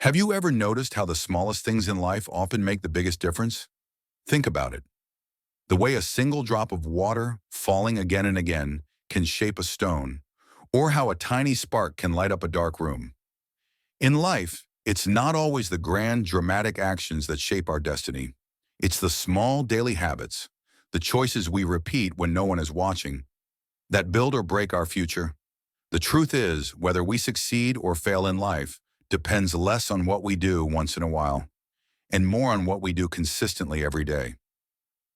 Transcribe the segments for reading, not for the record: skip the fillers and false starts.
Have you ever noticed how the smallest things in life often make the biggest difference? Think about it. The way a single drop of water falling again and again can shape a stone, or how a tiny spark can light up a dark room. In life, it's not always the grand, dramatic actions that shape our destiny. It's the small daily habits, the choices we repeat when no one is watching, that build or break our future. The truth is, whether we succeed or fail in life depends less on what we do once in a while, and more on what we do consistently every day.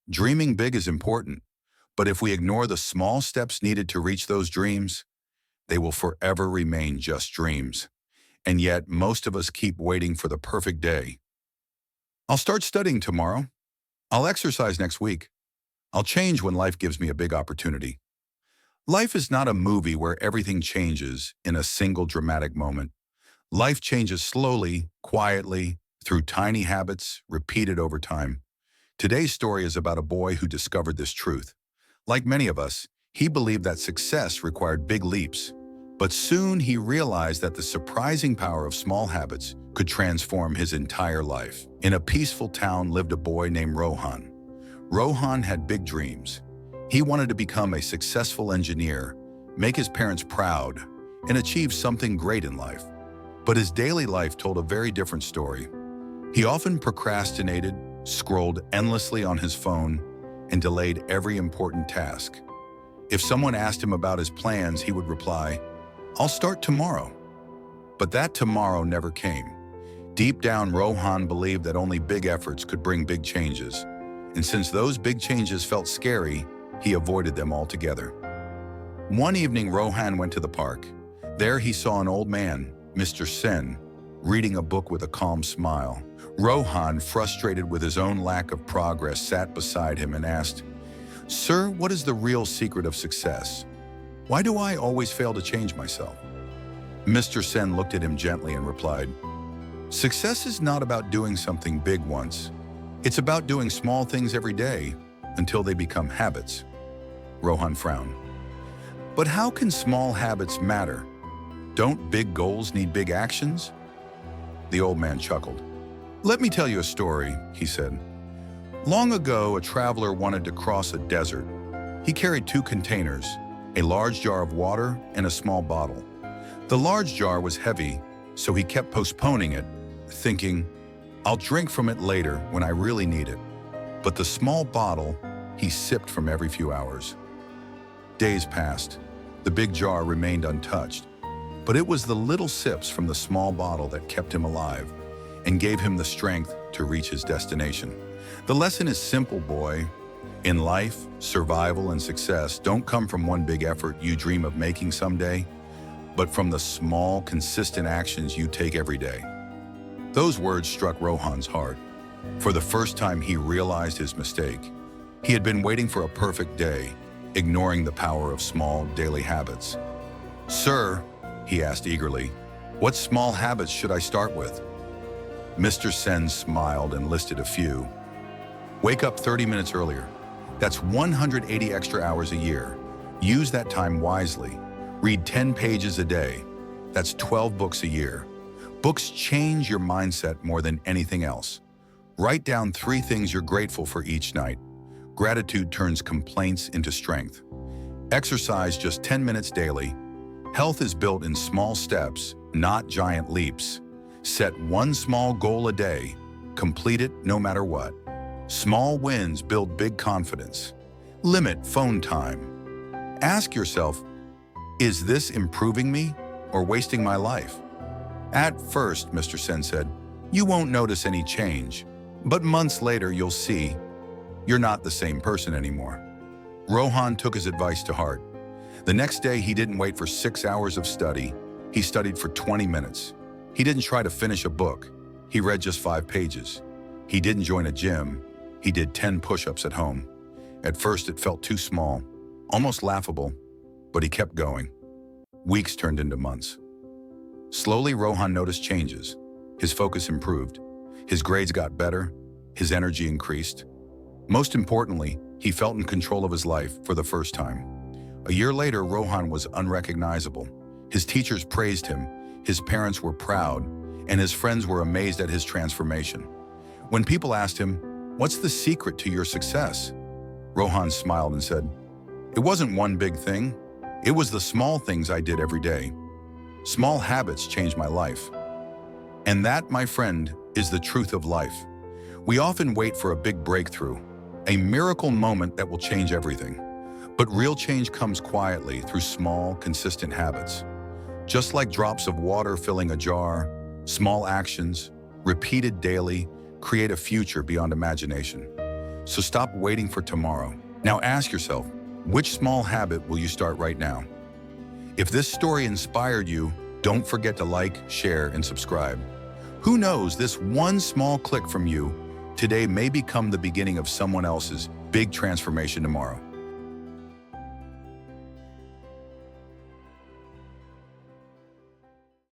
Dreaming big is important, but if we ignore the small steps needed to reach those dreams, they will forever remain just dreams. And yet, most of us keep waiting for the perfect day. I'll start studying tomorrow. I'll exercise next week. I'll change when life gives me a big opportunity. Life is not a movie where everything changes in a single dramatic moment. Life changes slowly, quietly, through tiny habits repeated over time. Today's story is about a boy who discovered this truth. Like many of us, he believed that success required big leaps, but soon he realized that the surprising power of small habits could transform his entire life. In a peaceful town lived a boy named Rohan. Rohan had big dreams. He wanted to become a successful engineer, make his parents proud, and achieve something great in life. But his daily life told a very different story. He often procrastinated, scrolled endlessly on his phone, and delayed every important task. If someone asked him about his plans, he would reply, "I'll start tomorrow." But that tomorrow never came. Deep down, Rohan believed that only big efforts could bring big changes. And since those big changes felt scary, he avoided them altogether. One evening, Rohan went to the park. There he saw an old man, Mr. Sen, reading a book with a calm smile. Rohan, frustrated with his own lack of progress, sat beside him and asked, "Sir, what is the real secret of success? Why do I always fail to change myself?" Mr. Sen looked at him gently and replied, "Success is not about doing something big once. It's about doing small things every day until they become habits." Rohan frowned. "But how can small habits matter? Don't big goals need big actions?" The old man chuckled. "Let me tell you a story," he said. "Long ago, a traveler wanted to cross a desert. He carried two containers, a large jar of water and a small bottle. The large jar was heavy, so he kept postponing it, thinking, 'I'll drink from it later when I really need it.' But the small bottle, he sipped from every few hours. Days passed. The big jar remained untouched, but it was the little sips from the small bottle that kept him alive and gave him the strength to reach his destination. The lesson is simple, boy. In life, survival and success don't come from one big effort you dream of making someday, but from the small, consistent actions you take every day." Those words struck Rohan's heart. For the first time, he realized his mistake. He had been waiting for a perfect day, ignoring the power of small, daily habits. "Sir," he asked eagerly, "what small habits should I start with?" Mr. Sen smiled and listed a few. "Wake up 30 minutes earlier. That's 180 extra hours a year. Use that time wisely. Read 10 pages a day. That's 12 books a year. Books change your mindset more than anything else. Write down 3 things you're grateful for each night. Gratitude turns complaints into strength. Exercise just 10 minutes daily. Health is built in small steps, not giant leaps. Set one small goal a day. Complete it no matter what. Small wins build big confidence. Limit phone time. Ask yourself, is this improving me or wasting my life?" At first, Mr. Sen said, you won't notice any change, but months later you'll see you're not the same person anymore. Rohan took his advice to heart. The next day, he didn't wait for 6 hours of study. He studied for 20 minutes. He didn't try to finish a book. He read just 5 pages. He didn't join a gym. He did 10 push-ups at home. At first, it felt too small, almost laughable, but he kept going. Weeks turned into months. Slowly, Rohan noticed changes. His focus improved. His grades got better. His energy increased. Most importantly, he felt in control of his life for the first time. A year later, Rohan was unrecognizable. His teachers praised him, his parents were proud, and his friends were amazed at his transformation. When people asked him, "What's the secret to your success?" Rohan smiled and said, "It wasn't one big thing. It was the small things I did every day. Small habits changed my life." And that, my friend, is the truth of life. We often wait for a big breakthrough, a miracle moment that will change everything. But real change comes quietly through small, consistent habits. Just like drops of water filling a jar, small actions, repeated daily, create a future beyond imagination. So stop waiting for tomorrow. Now ask yourself, which small habit will you start right now? If this story inspired you, don't forget to like, share, and subscribe. Who knows, this one small click from you today may become the beginning of someone else's big transformation tomorrow.